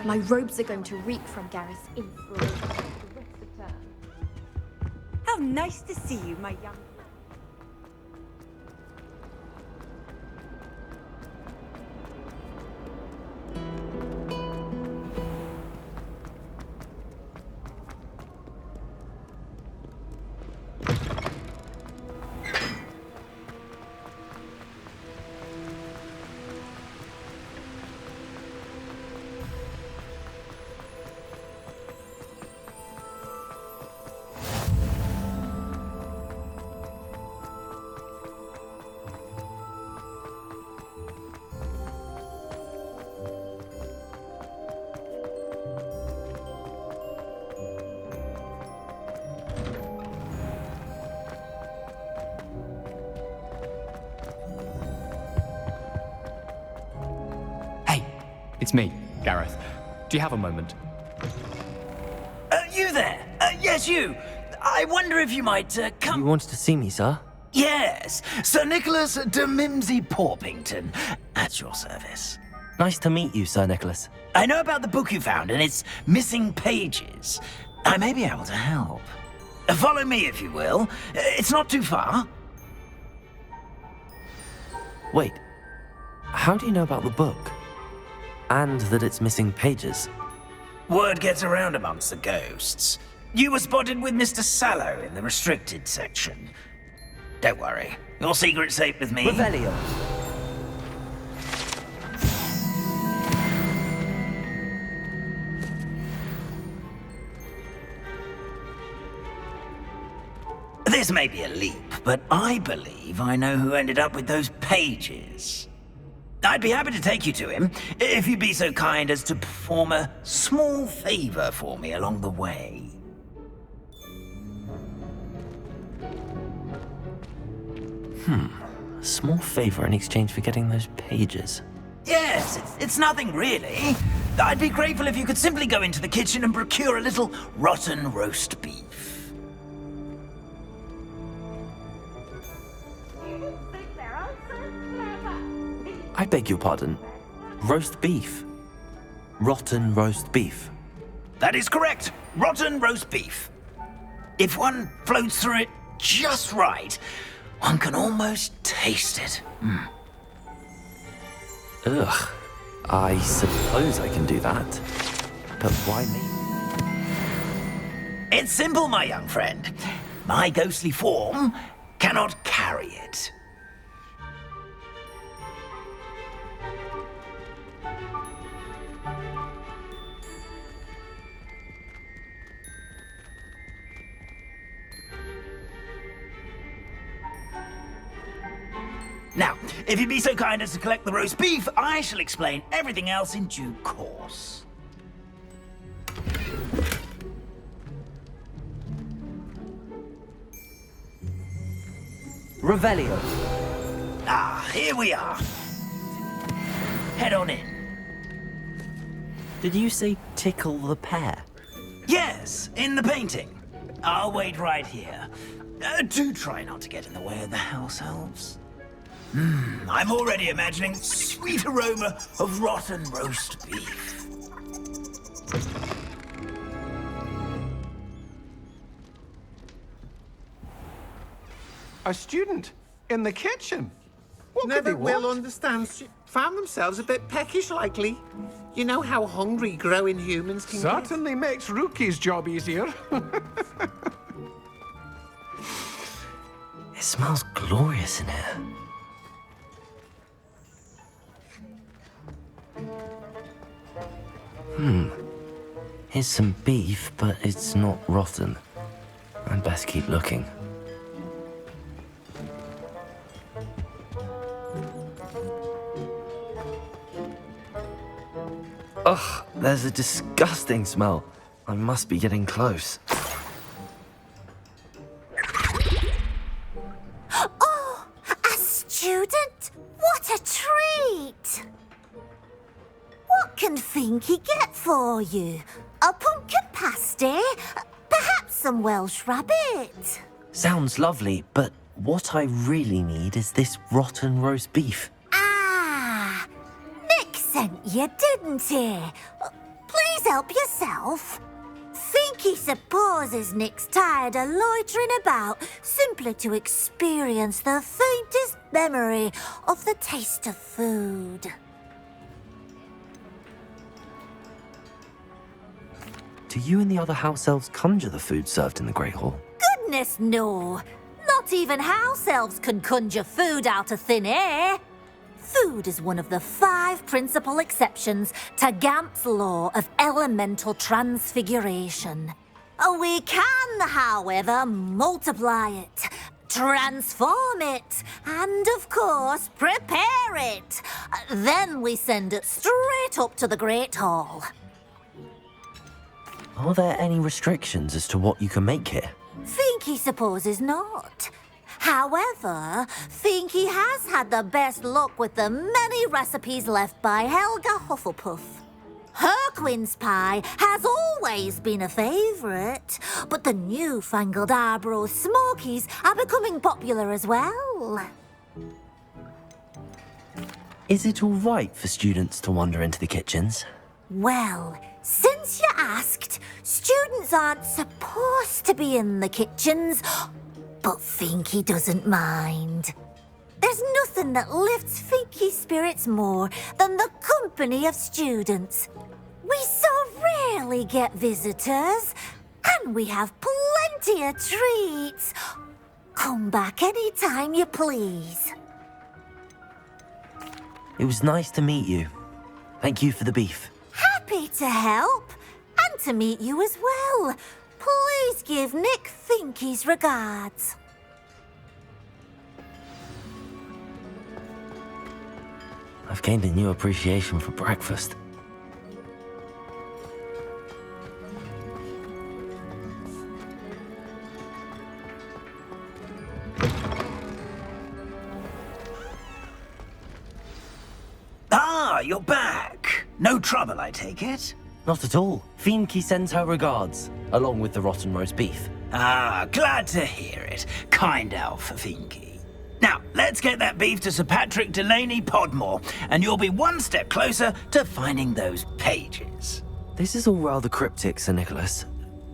My robes are going to reek from Gareth's influence. How nice to see you, my young... It's me, Gareth. Do you have a moment? You there? Yes, you. I wonder if you might come... You wanted to see me, sir? Yes, Sir Nicholas de Mimsy Porpington, at your service. Nice to meet you, Sir Nicholas. I know about the book you found and its missing pages. I may be able to help. Follow me, if you will. It's not too far. Wait, how do you know about the book? And that it's missing pages? Word gets around amongst the ghosts. You were spotted with Mr. Sallow in the restricted section. Don't worry, your secret's safe with me. Revelio. This may be a leap, but I believe I know who ended up with those pages. I'd be happy to take you to him, if you'd be so kind as to perform a small favor for me along the way. A small favor in exchange for getting those pages. Yes, it's nothing really. I'd be grateful if you could simply go into the kitchen and procure a little rotten roast beef. I beg your pardon. Roast beef. Rotten roast beef. That is correct. Rotten roast beef. If one floats through it just right, one can almost taste it. Ugh. I suppose I can do that. But why me? It's simple, my young friend. My ghostly form cannot carry it. Now, if you'd be so kind as to collect the roast beef, I shall explain everything else in due course. Revelio. Ah, here we are. Head on in. Did you say tickle the pear? Yes, in the painting. I'll wait right here. Do try not to get in the way of the house elves. I'm already imagining sweet aroma of rotten roast beef. A student in the kitchen. What Never could they will want? understand. Found themselves a bit peckish, likely. You know how hungry growing humans can get. Certainly makes Rookie's job easier. It smells glorious in here. Here's some beef, but it's not rotten. I'd best keep looking. Ugh, there's a disgusting smell. I must be getting close. Oh, a student? What a treat! What can Finky get for you? A pumpkin pasty? Perhaps some Welsh rabbit? Sounds lovely, but what I really need is this rotten roast beef. Ah, Nick sent you, didn't he? please help yourself? Finky supposes Nick's tired of loitering about simply to experience the faintest memory of the taste of food. Do you and the other house elves conjure the food served in the Great Hall? Goodness, no. Not even house elves can conjure food out of thin air. Food is one of the 5 principal exceptions to Gamp's law of elemental transfiguration. We can, however, multiply it, transform it, and, of course, prepare it. Then we send it straight up to the Great Hall. Are there any restrictions as to what you can make here? Finky supposes not. However, Finky has had the best luck with the many recipes left by Helga Hufflepuff. Her quince pie has always been a favourite, but the newfangled Arbroath Smokies are becoming popular as well. Is it all right for students to wander into the kitchens? Well, since you asked, students aren't supposed to be in the kitchens, but Finky doesn't mind. There's nothing that lifts Finky's spirits more than the company of students. We so rarely get visitors, and we have plenty of treats. Come back any time you please. It was nice to meet you. Thank you for the beef. Happy to help, and to meet you as well. Please give Nick Finky's regards. I've gained a new appreciation for breakfast. Ah, you're back. No trouble, I take it? Not at all. Finky sends her regards, along with the rotten roast beef. Ah, glad to hear it. Kind elf, Finky. Now, let's get that beef to Sir Patrick Delaney Podmore, and you'll be one step closer to finding those pages. This is all rather cryptic, Sir Nicholas.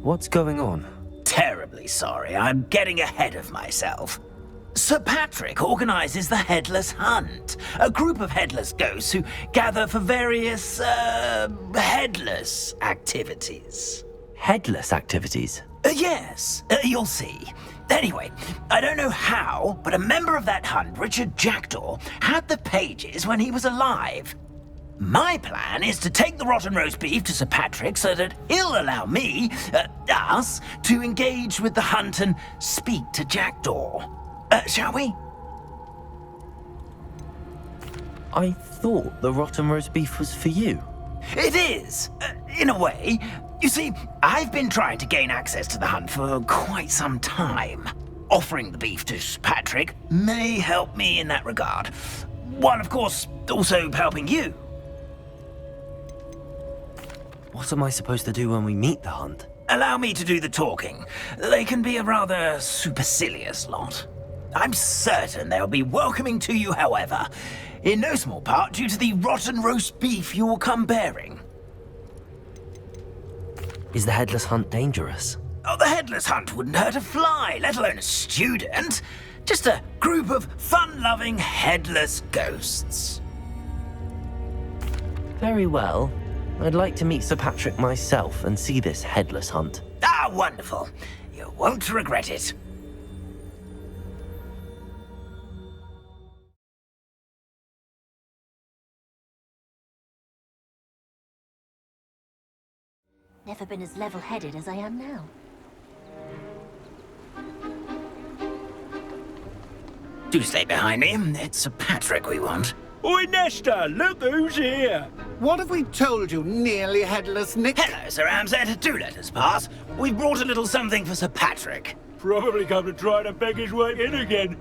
What's going on? Terribly sorry, I'm getting ahead of myself. Sir Patrick organizes the Headless Hunt, a group of headless ghosts who gather for various, headless activities. Headless activities? Yes, you'll see. Anyway, I don't know how, but a member of that hunt, Richard Jackdaw, had the pages when he was alive. My plan is to take the rotten roast beef to Sir Patrick so that he'll allow me, us, to engage with the hunt and speak to Jackdaw. Shall we? I thought the rotten roast beef was for you. It is, in a way. You see, I've been trying to gain access to the hunt for quite some time. Offering the beef to Sir Patrick may help me in that regard. While, of course, also helping you. What am I supposed to do when we meet the hunt? Allow me to do the talking. They can be a rather supercilious lot. I'm certain they'll be welcoming to you, however, in no small part due to the rotten roast beef you will come bearing. Is the headless hunt dangerous? Oh, the headless hunt wouldn't hurt a fly, let alone a student. Just a group of fun-loving headless ghosts. Very well. I'd like to meet Sir Patrick myself and see this headless hunt. Ah, wonderful. You won't regret it. Never been as level-headed as I am now. Do stay behind me. It's Sir Patrick we want. Oi, Nesta, look who's here. What have we told you, nearly headless Nick? Hello, Sir Ramsed. Do let us pass. We've brought a little something for Sir Patrick. Probably come to try to beg his way in again.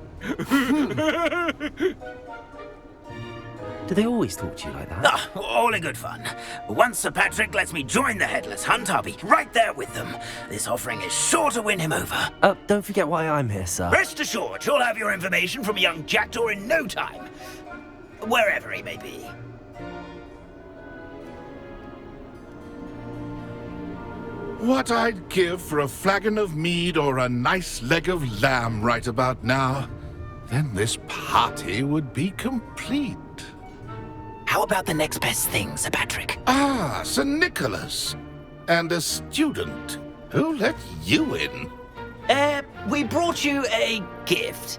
Do they always talk to you like that? Ah, all in good fun. Once Sir Patrick lets me join the Headless Hunt, I'll be right there with them. This offering is sure to win him over. Don't forget why I'm here, sir. Rest assured, you'll have your information from young Jackdaw in no time. Wherever he may be. what I'd give for a flagon of mead or a nice leg of lamb right about now. Then this party would be complete. How about the next best thing, Sir Patrick? Ah, Sir Nicholas. And a student. Who let you in? We brought you a gift.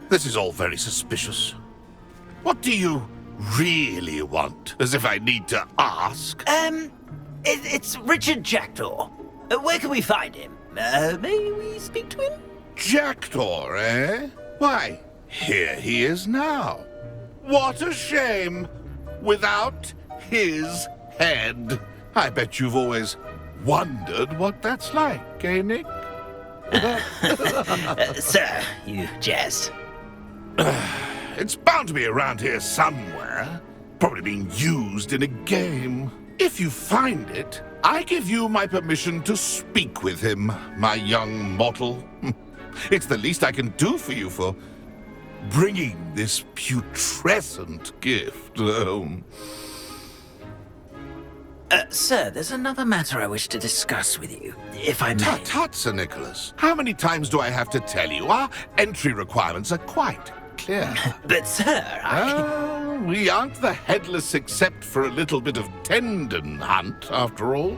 This is all very suspicious. What do you really want? As if I need to ask. It's Richard Jackdaw. Where can we find him? May we speak to him? Jackdaw, eh? Why, here he is now. What a shame. Without his head. I bet you've always wondered what that's like, eh, Nick? Sir, you jest. It's bound to be around here somewhere. Probably being used in a game. If you find it, I give you my permission to speak with him, my young mortal. It's the least I can do for you for bringing this putrescent gift home. Sir, there's another matter I wish to discuss with you, if I may. Tut, tut, Sir Nicholas. How many times do I have to tell you? Our entry requirements are quite clear. But, sir, we aren't the headless except for a little bit of tendon hunt, after all.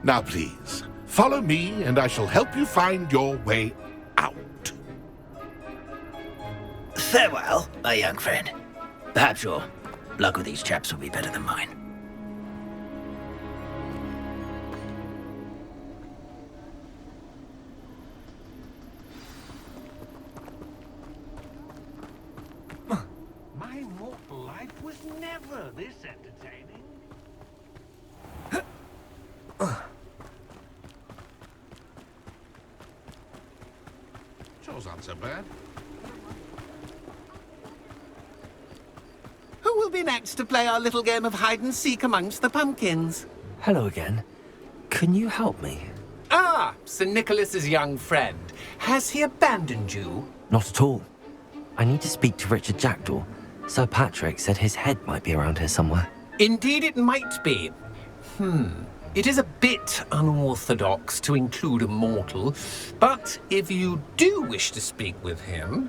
Now, please, follow me, and I shall help you find your way out. Farewell, my young friend. Perhaps your luck with these chaps will be better than mine. My mortal life was never this entertaining. Chores aren't so bad. Who will be next to play our little game of hide-and-seek amongst the pumpkins? Hello again. Can you help me? Ah, Sir Nicholas's young friend. Has he abandoned you? Not at all. I need to speak to Richard Jackdaw. Sir Patrick said his head might be around here somewhere. Indeed it might be. It is a bit unorthodox to include a mortal, but if you do wish to speak with him...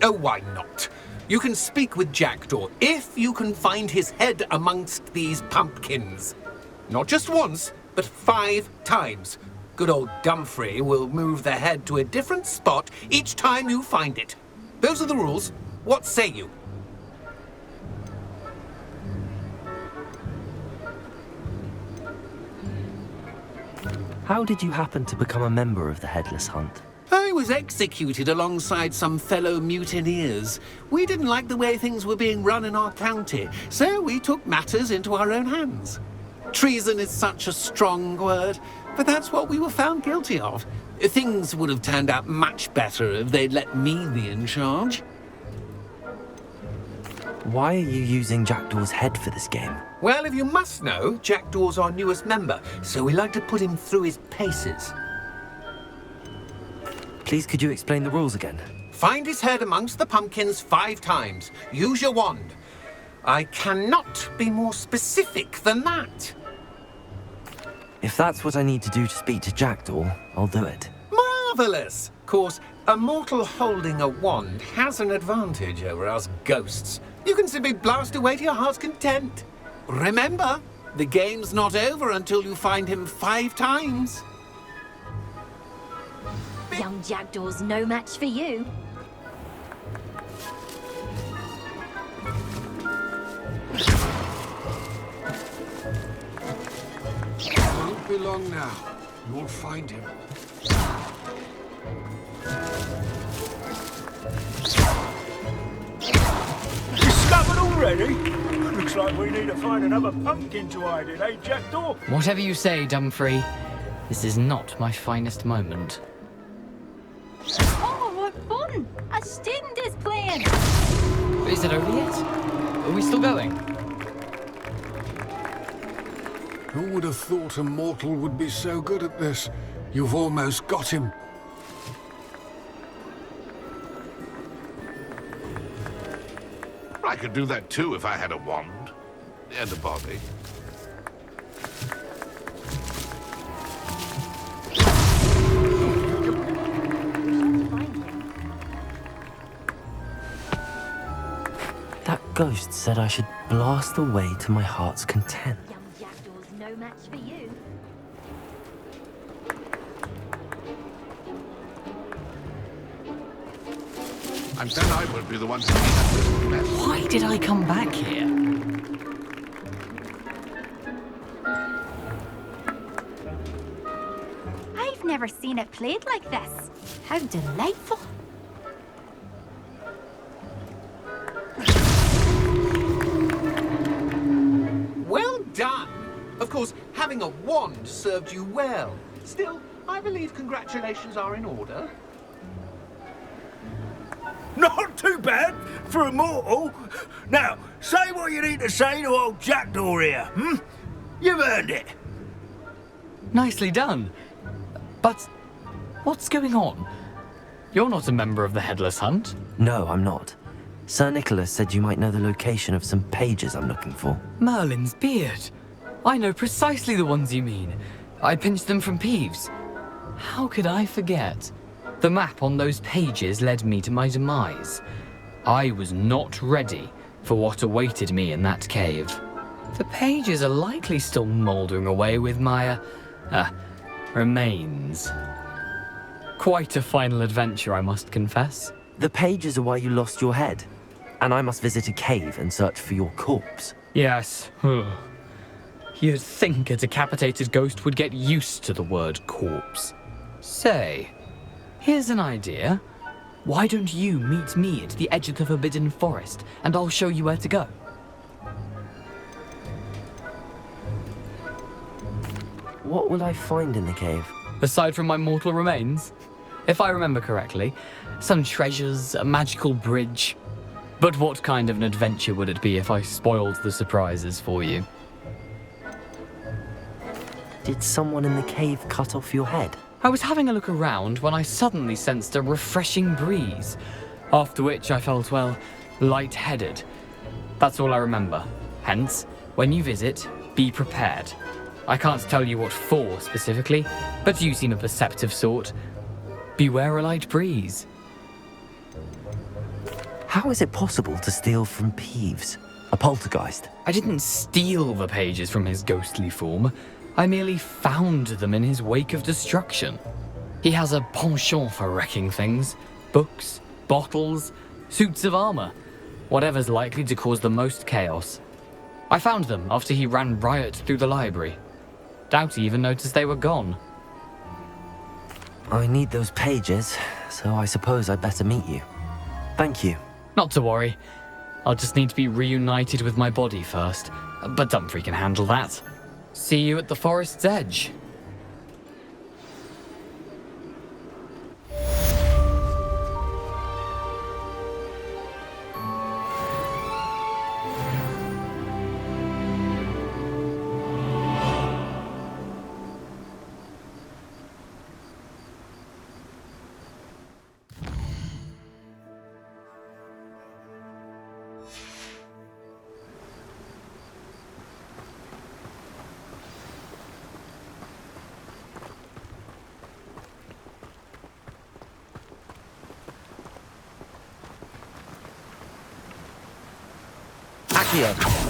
Oh, why not? You can speak with Jackdaw if you can find his head amongst these pumpkins. Not just once, but 5 times. Good old Dumfrey will move the head to a different spot each time you find it. Those are the rules. What say you? How did you happen to become a member of the Headless Hunt? I was executed alongside some fellow mutineers. We didn't like the way things were being run in our county, so we took matters into our own hands. Treason is such a strong word, but that's what we were found guilty of. Things would have turned out much better if they'd let me be in charge. Why are you using Jackdaw's head for this game? Well, if you must know, Jackdaw's our newest member, so we like to put him through his paces. Please, could you explain the rules again? Find his head amongst the pumpkins 5 times. Use your wand. I cannot be more specific than that. If that's what I need to do to speak to Jackdaw, I'll do it. Marvellous! Of course, a mortal holding a wand has an advantage over us ghosts. You can simply blast away to your heart's content. Remember, the game's not over until you find him 5 times. Young Jackdaw's no match for you. Won't be long now. You'll find him. Discovered already? Looks like we need to find another pumpkin to hide in, eh, Jackdaw? Whatever you say, Dumfrey. This is not my finest moment. Oh, what fun! A student is playing! Is it over yet? Are we still going? Who would have thought a mortal would be so good at this? You've almost got him. I could do that too if I had a wand. and a body. That ghost said I should blast away to my heart's content. Young jackdaw's no match for you. I'm glad I won't be the one to clean up this mess. Why did I come back here? I've never seen it played like this. How delightful. Well done! Of course, having a wand served you well. Still, I believe congratulations are in order. Not too bad for a mortal. Now, say what you need to say to old Jackdaw here, hmm? You've earned it. Nicely done. But what's going on? You're not a member of the Headless Hunt. No, I'm not. Sir Nicholas said you might know the location of some pages I'm looking for. Merlin's beard. I know precisely the ones you mean. I pinched them from Peeves. How could I forget? The map on those pages led me to my demise. I was not ready for what awaited me in that cave. The pages are likely still mouldering away with my, remains. Quite a final adventure, I must confess. The pages are why you lost your head, and I must visit a cave and search for your corpse. Yes. You'd think a decapitated ghost would get used to the word corpse. Say, here's an idea. Why don't you meet me at the edge of the Forbidden Forest, and I'll show you where to go? What will I find in the cave? Aside from my mortal remains? If I remember correctly, some treasures, a magical bridge. But what kind of an adventure would it be if I spoiled the surprises for you? Did someone in the cave cut off your head? I was having a look around when I suddenly sensed a refreshing breeze, after which I felt, well, lightheaded. That's all I remember. Hence, when you visit, be prepared. I can't tell you what for specifically, but you seem a perceptive sort. Beware a light breeze. How is it possible to steal from Peeves? A poltergeist? I didn't steal the pages from his ghostly form. I merely found them in his wake of destruction. He has a penchant for wrecking things. Books, bottles, suits of armor. Whatever's likely to cause the most chaos. I found them after he ran riot through the library. Doubt he even noticed they were gone. I need those pages, so I suppose I'd better meet you. Thank you. Not to worry. I'll just need to be reunited with my body first. But Dumfrey can handle that. See you at the forest's edge. Accio.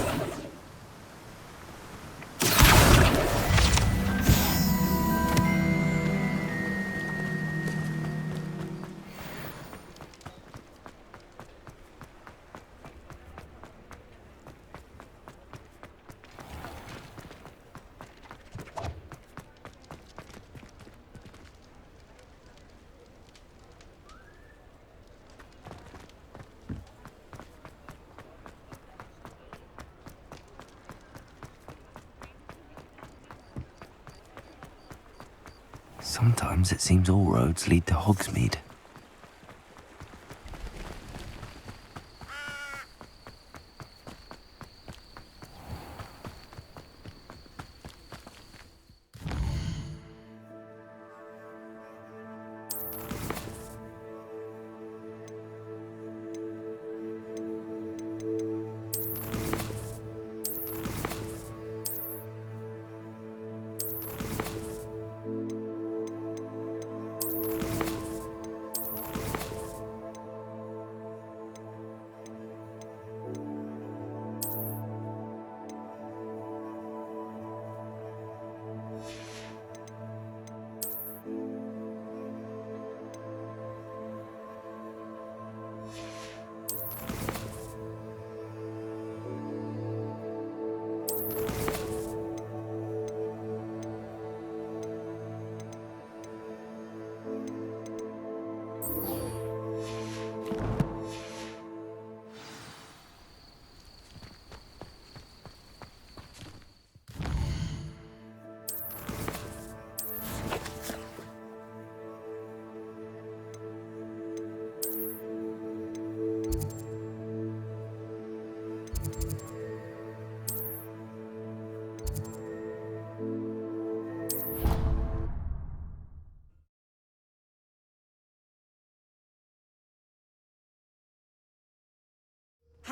Sometimes it seems all roads lead to Hogsmeade.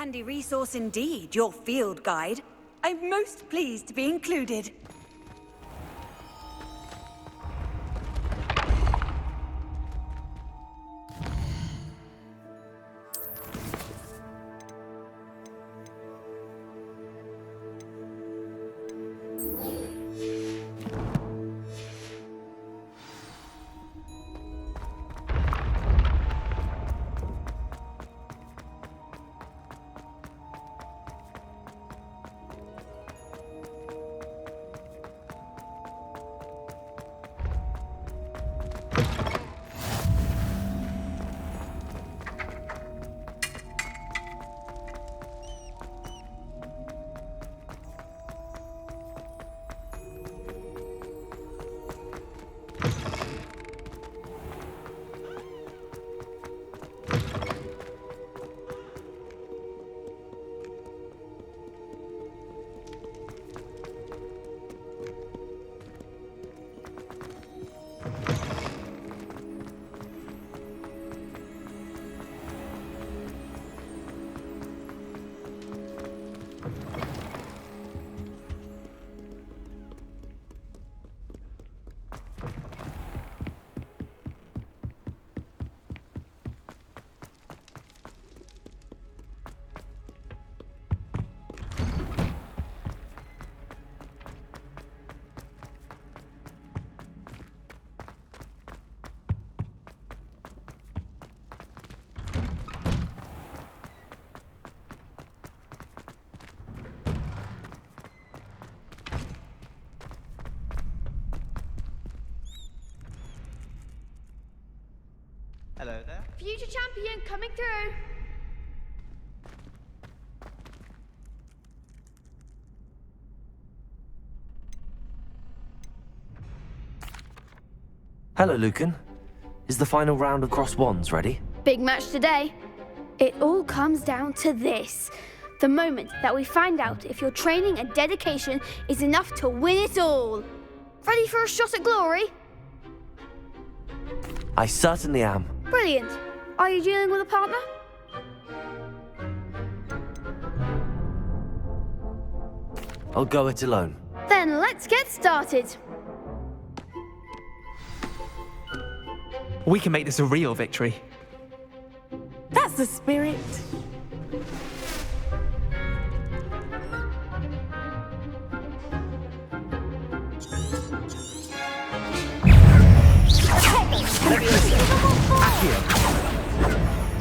handy resource indeed, your field guide. I'm most pleased to be included. Hello there. Future champion coming through. Hello, Lucan. Is the final round of Cross Wands ready? Big match today. It all comes down to this. The moment that we find out if your training and dedication is enough to win it all. Ready for a shot at glory? I certainly am. Brilliant. Are you dealing with a partner? I'll go it alone. Then let's get started. We can make this a real victory. That's the spirit.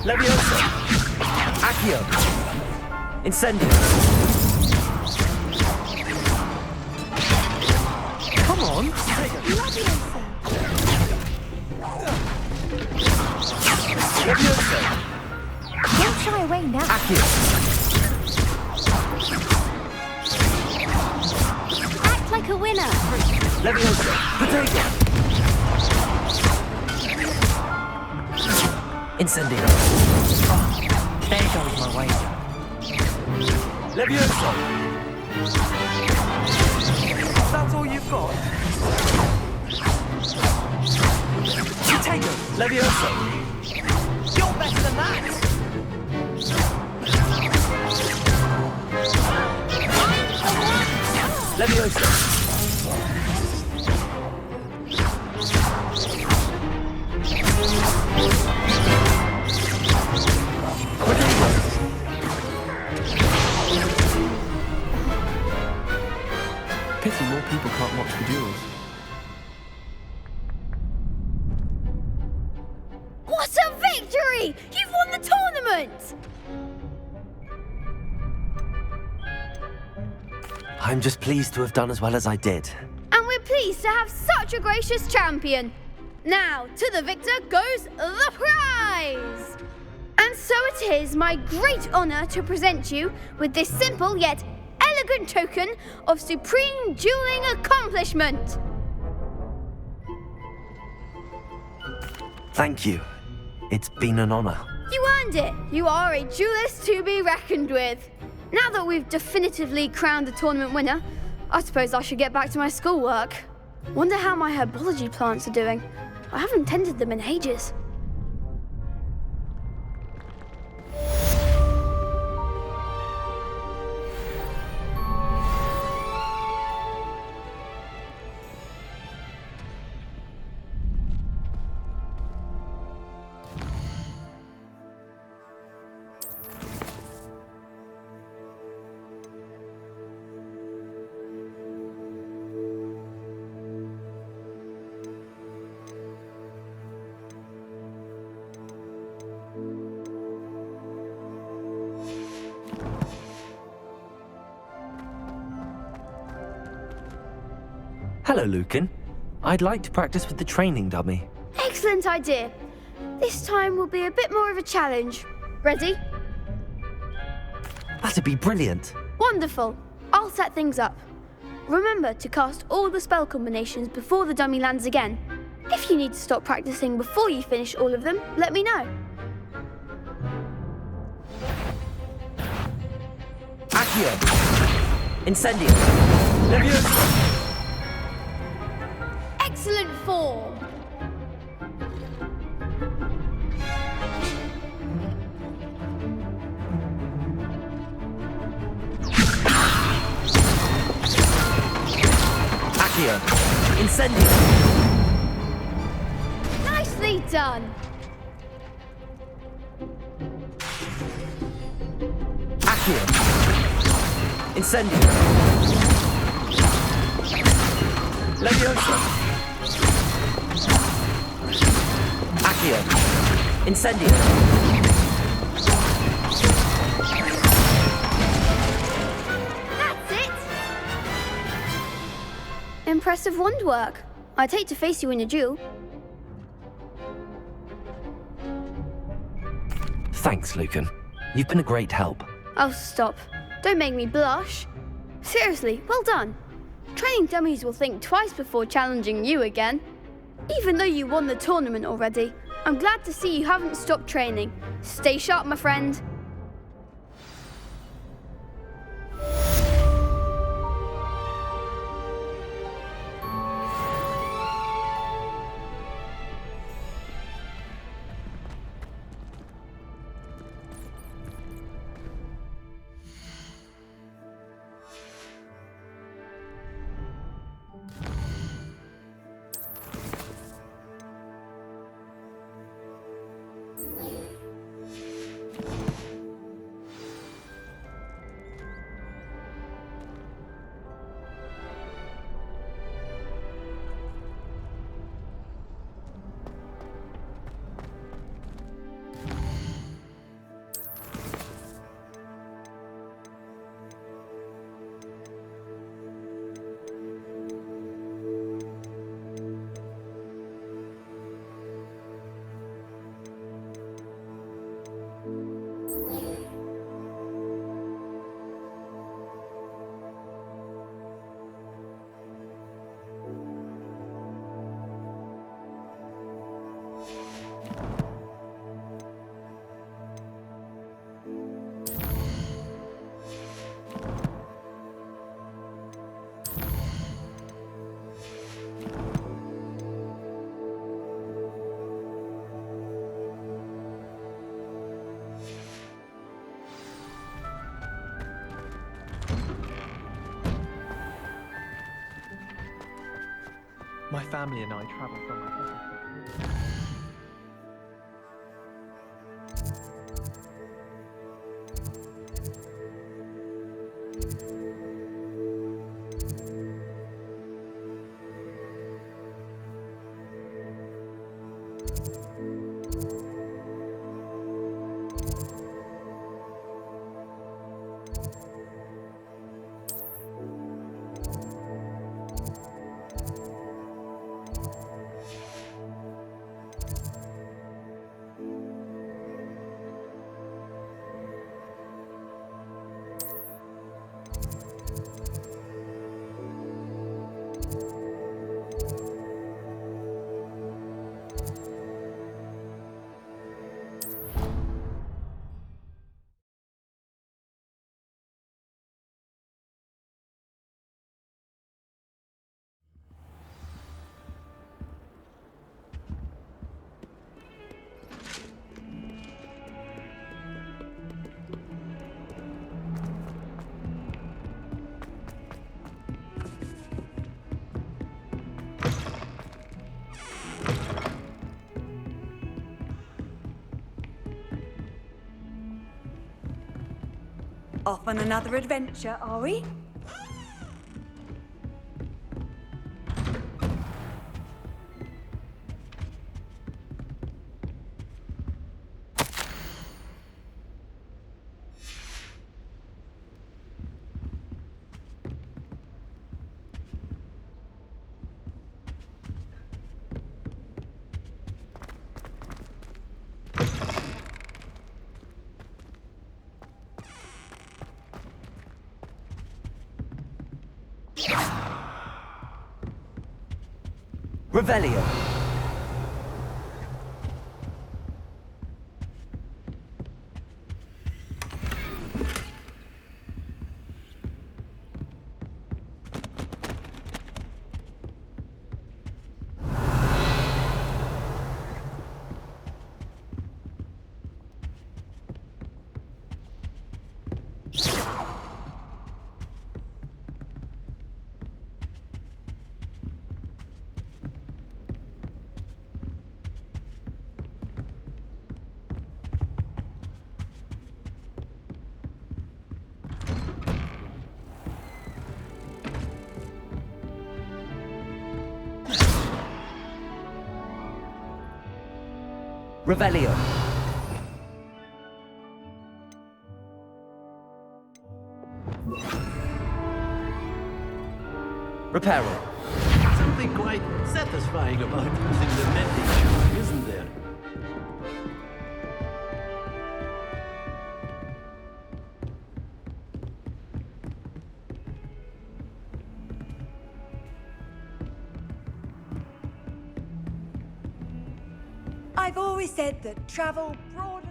Leviosa! Accio! Incendio! Come on! Leviosa! Don't shy away now. Accio! Act like a winner. Leviosa! Potato! Incendio! There goes my wager. Leviosa! That's all you've got? Potato! Leviosa! You're better than that! Leviosa! Pity more people can't watch the duels. What a victory! You've won the tournament! I'm just pleased to have done as well as I did. And we're pleased to have such a gracious champion. Now, to the victor goes the prize! And so it is my great honour to present you with this simple yet elegant token of supreme dueling accomplishment. Thank you. It's been an honor. You earned it. You are a duelist to be reckoned with. Now that we've definitively crowned the tournament winner, I suppose I should get back to my schoolwork. Wonder how my herbology plants are doing. I haven't tended them in ages. Hello, Lucan. I'd like to practice with the training dummy. Excellent idea. This time will be a bit more of a challenge. Ready? That'd be brilliant. Wonderful. I'll set things up. Remember to cast all the spell combinations before the dummy lands again. If you need to stop practicing before you finish all of them, let me know. Accio! Incendio! Leviosa! Excellent form. Accio! Incendio! Nicely done. Accio! Incendio! Leviosa! Accio! Incendio! That's it. Impressive wand work. I'd hate to face you in a duel. Thanks, Lucan. You've been a great help. Oh, stop. Don't make me blush. Seriously, well done. Training dummies will think twice before challenging you again. Even though you won the tournament already, I'm glad to see you haven't stopped training. Stay sharp, my friend. My family and I travel from my cousin. Off on another adventure, are we? Revelio. Revelio. Reparo. Something quite satisfying about using the mending charm, isn't there? I've always said that travel broadens.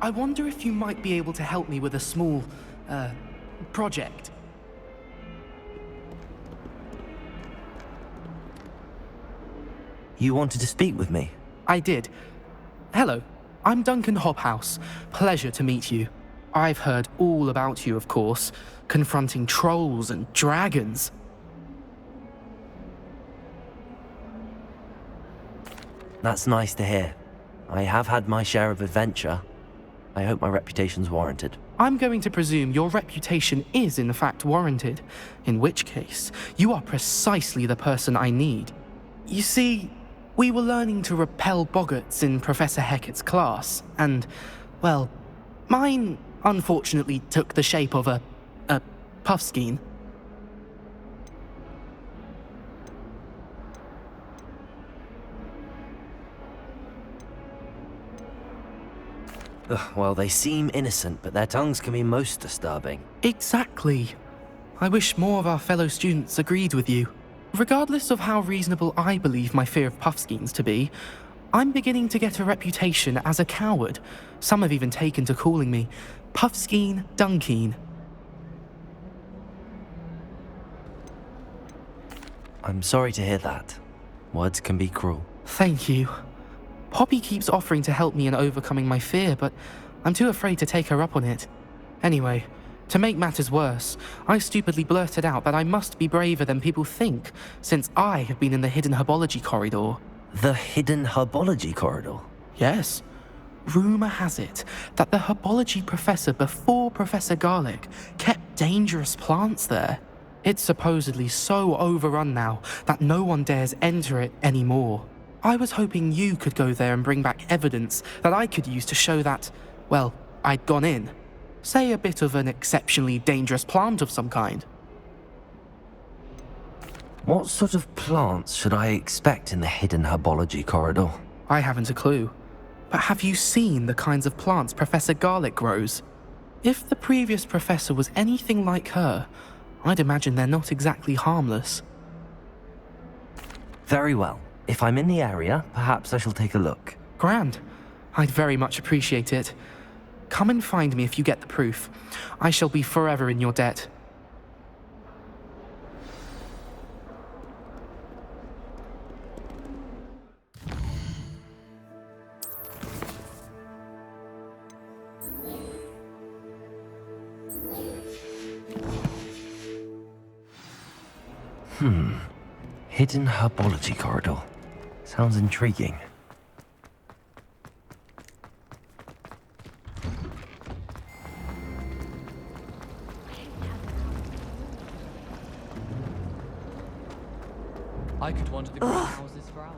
I wonder if you might be able to help me with a small, project. You wanted to speak with me? I did. Hello, I'm Duncan Hobhouse. Pleasure to meet you. I've heard all about you, of course, confronting trolls and dragons. That's nice to hear. I have had my share of adventure. I hope my reputation's warranted. I'm going to presume your reputation is in fact warranted, in which case, you are precisely the person I need. You see, we were learning to repel boggarts in Professor Hecat's class, and, well, mine unfortunately took the shape of a puffskein. Well, they seem innocent, but their tongues can be most disturbing. Exactly. I wish more of our fellow students agreed with you. Regardless of how reasonable I believe my fear of puffskeins to be, I'm beginning to get a reputation as a coward. Some have even taken to calling me Puffskeen Dunkeen. I'm sorry to hear that. Words can be cruel. Thank you. Poppy keeps offering to help me in overcoming my fear, but I'm too afraid to take her up on it. Anyway, to make matters worse, I stupidly blurted out that I must be braver than people think, since I have been in the hidden herbology corridor. The hidden herbology corridor? Yes. Rumour has it that the herbology professor before Professor Garlic kept dangerous plants there. It's supposedly so overrun now that no one dares enter it anymore. I was hoping you could go there and bring back evidence that I could use to show that, well, I'd gone in. Say a bit of an exceptionally dangerous plant of some kind. What sort of plants should I expect in the hidden herbology corridor? I haven't a clue. But have you seen the kinds of plants Professor Garlic grows? If the previous professor was anything like her, I'd imagine they're not exactly harmless. Very well. If I'm in the area, perhaps I shall take a look. Grand. I'd very much appreciate it. Come and find me if you get the proof. I shall be forever in your debt. Hidden herbology corridor. Sounds intriguing. I could wander the greenhouses for hours.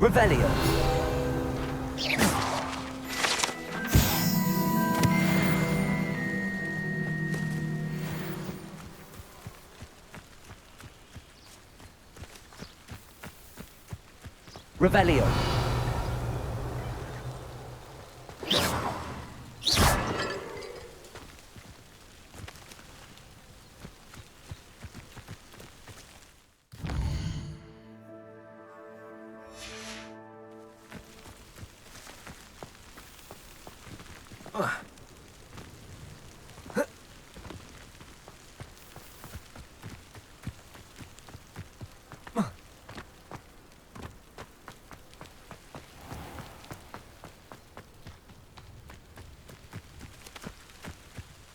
Revelio. Revelio.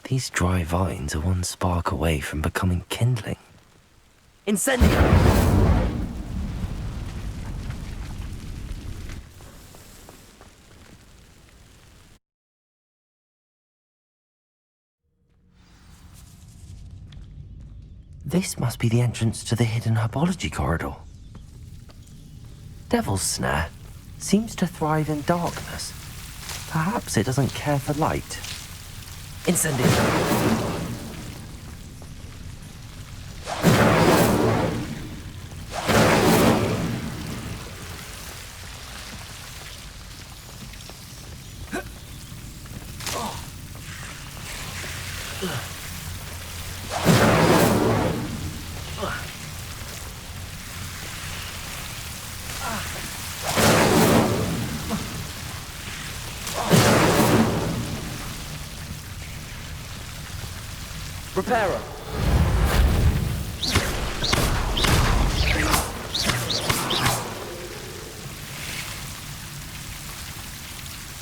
These dry vines are one spark away from becoming kindling. Incendio! This must be the entrance to the hidden herbology corridor. Devil's Snare seems to thrive in darkness. Perhaps it doesn't care for light. Incendio! Reparo.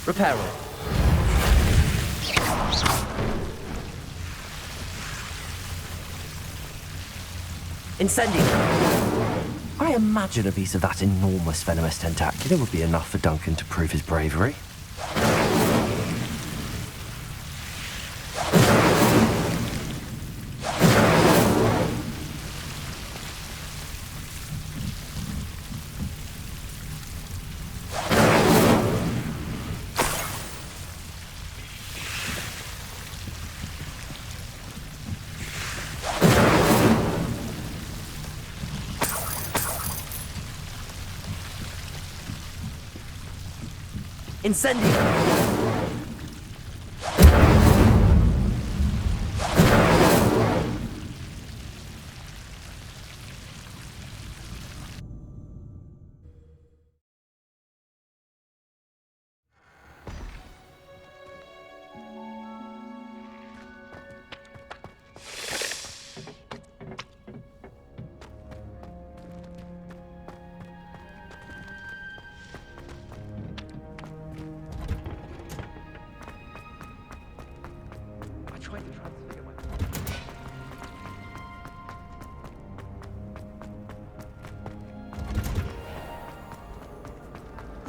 Reparo. Incendio. I imagine a piece of that enormous venomous tentacular would be enough for Duncan to prove his bravery. Incendio!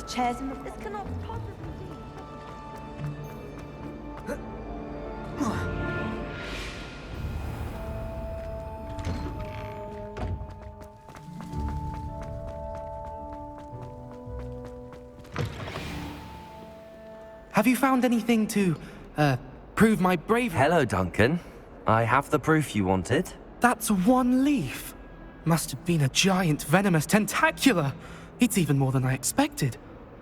Chairs and this cannot possibly be. Have you found anything to, prove my bravery? Hello, Duncan. I have the proof you wanted. That's one leaf. Must have been a giant venomous tentacula. It's even more than I expected.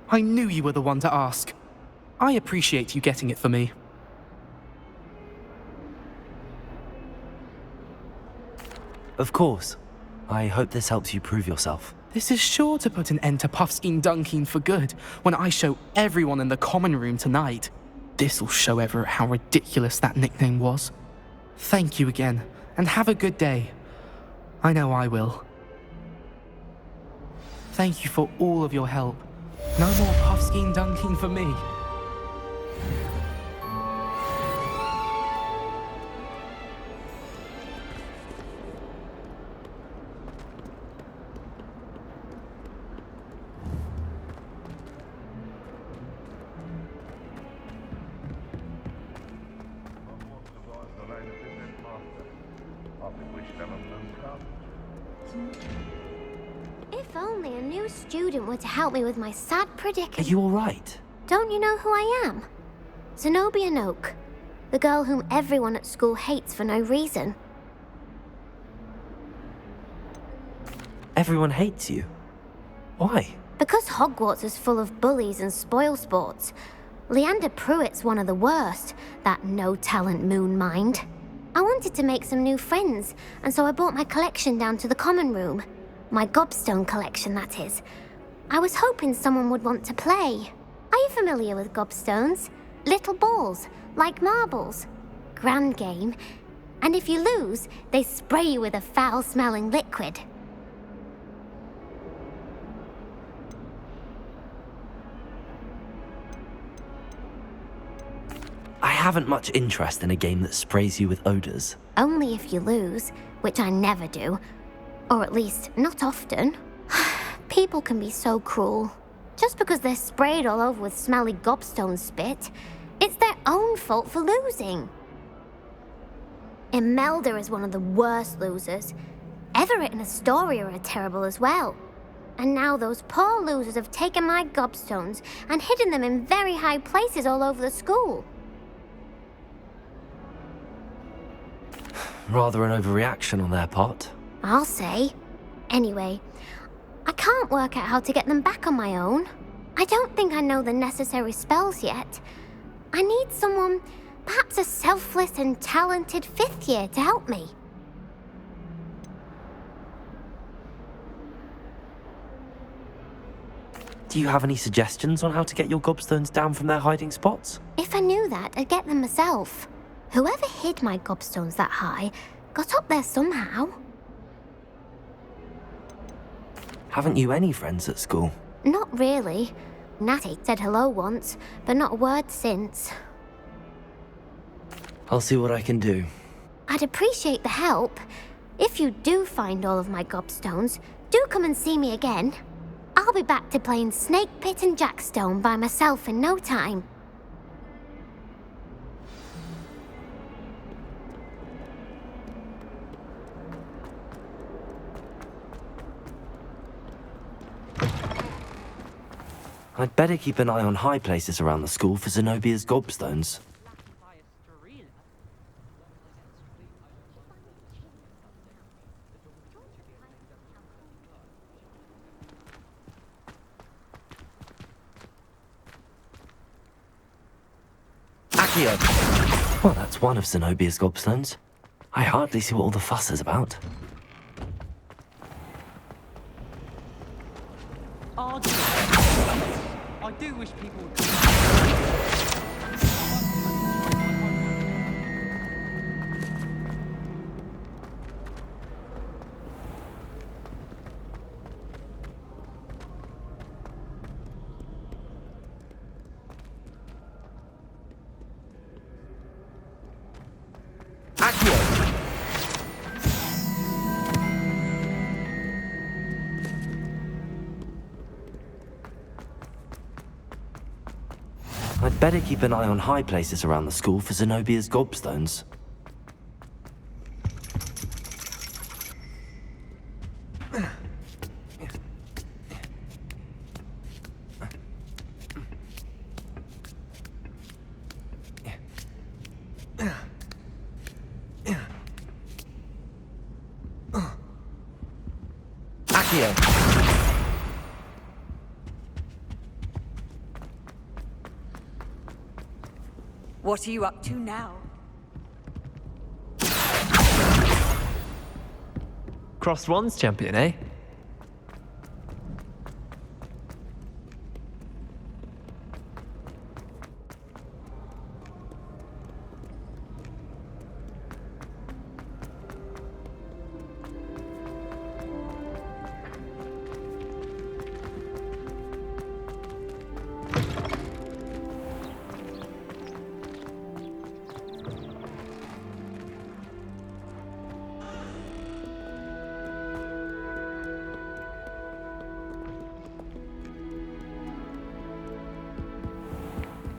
I knew you were the one to ask. I appreciate you getting it for me. Of course. I hope this helps you prove yourself. This is sure to put an end to Puffskein Dunkeen for good when I show everyone in the common room tonight. This'll show Everett how ridiculous that nickname was. Thank you again, and have a good day. I know I will. Thank you for all of your help. No more Puffskein Dunkeen for me. If only a new student were to help me with my sad Are predicament. you alright? Don't you know who I am? Zenobia Noak, the girl whom everyone at school hates for no reason. Everyone hates you. Why? Because Hogwarts is full of bullies and spoilsports. Leander Pruitt's one of the worst, that no-talent moon mind. I wanted to make some new friends, and so I brought my collection down to the common room. My gobstone collection, that is. I was hoping someone would want to play. Are you familiar with gobstones? Little balls, like marbles. Grand game. And if you lose, they spray you with a foul-smelling liquid. I haven't much interest in a game that sprays you with odors. Only if you lose, which I never do. Or at least, not often. People can be so cruel. Just because they're sprayed all over with smelly gobstone spit, it's their own fault for losing. Imelda is one of the worst losers. Everett and Astoria are terrible as well. And now those poor losers have taken my gobstones and hidden them in very high places all over the school. Rather an overreaction on their part. I'll say. Anyway, I can't work out how to get them back on my own. I don't think I know the necessary spells yet. I need someone, perhaps a selfless and talented fifth year to help me. Do you have any suggestions on how to get your gobstones down from their hiding spots? If I knew that, I'd get them myself. Whoever hid my gobstones that high got up there somehow. Haven't you any friends at school? Not really. Natty said hello once, but not a word since. I'll see what I can do. I'd appreciate the help. If you do find all of my gobstones, do come and see me again. I'll be back to playing Snake Pit and Jackstone by myself in no time. I'd better keep an eye on high places around the school for Zenobia's gobstones. Accio! Well, that's one of Zenobia's gobstones. I hardly see what all the fuss is about. I do wish people would. I'd better keep an eye on high places around the school for Zenobia's gobstones. Accio. What are you up to now? Crossed Wands champion, eh?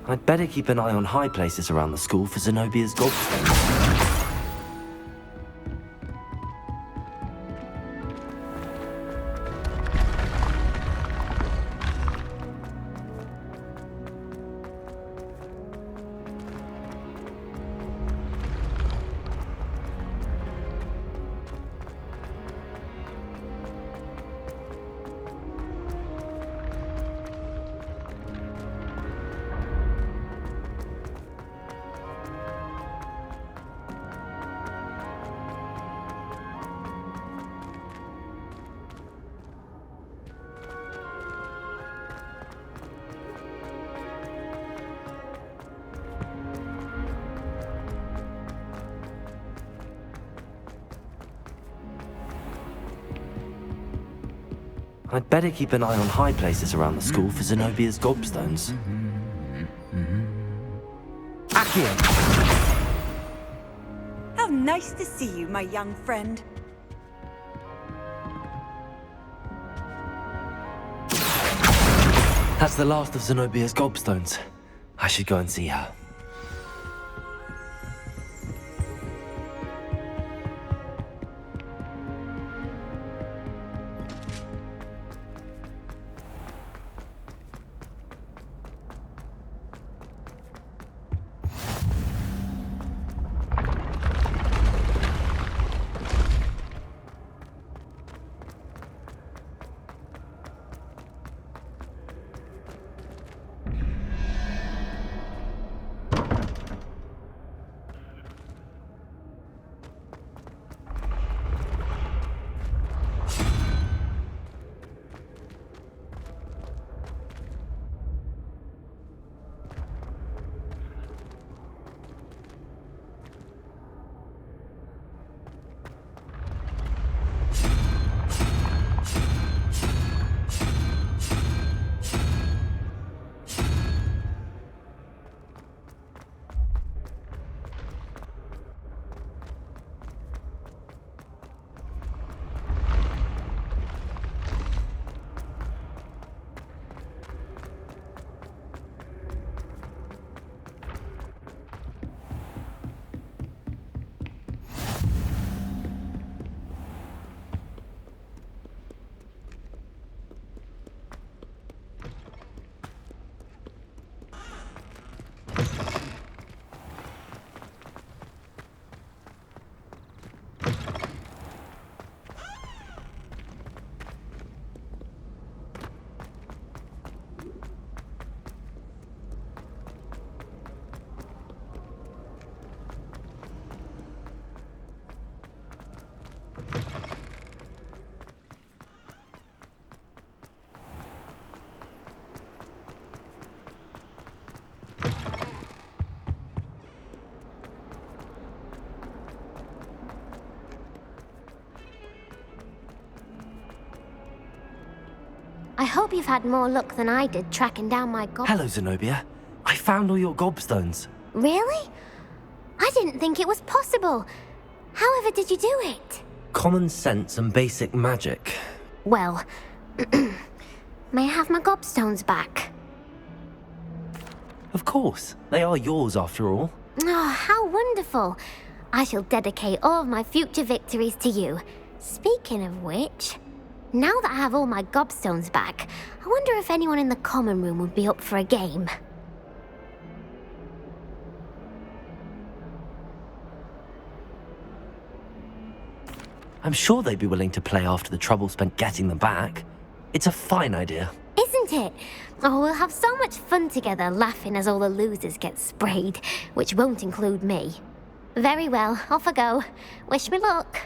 I'd better keep an eye on high places around the school for Zenobia's gobstones. I'd better keep an eye on high places around the school for Zenobia's gobstones. Accio! How nice to see you, my young friend. That's the last of Zenobia's gobstones. I should go and see her. I hope you've had more luck than I did tracking down my Hello, Zenobia. I found all your gobstones. Really? I didn't think it was possible. However did you do it? Common sense and basic magic. Well, may I have my gobstones back? Of course. They are yours after all. Oh, how wonderful. I shall dedicate all of my future victories to you. Speaking of which, now that I have all my gobstones back, I wonder if anyone in the common room would be up for a game. I'm sure they'd be willing to play after the trouble spent getting them back. It's a fine idea. Isn't it? Oh, we'll have so much fun together laughing as all the losers get sprayed, which won't include me. Very well, off I go. Wish me luck.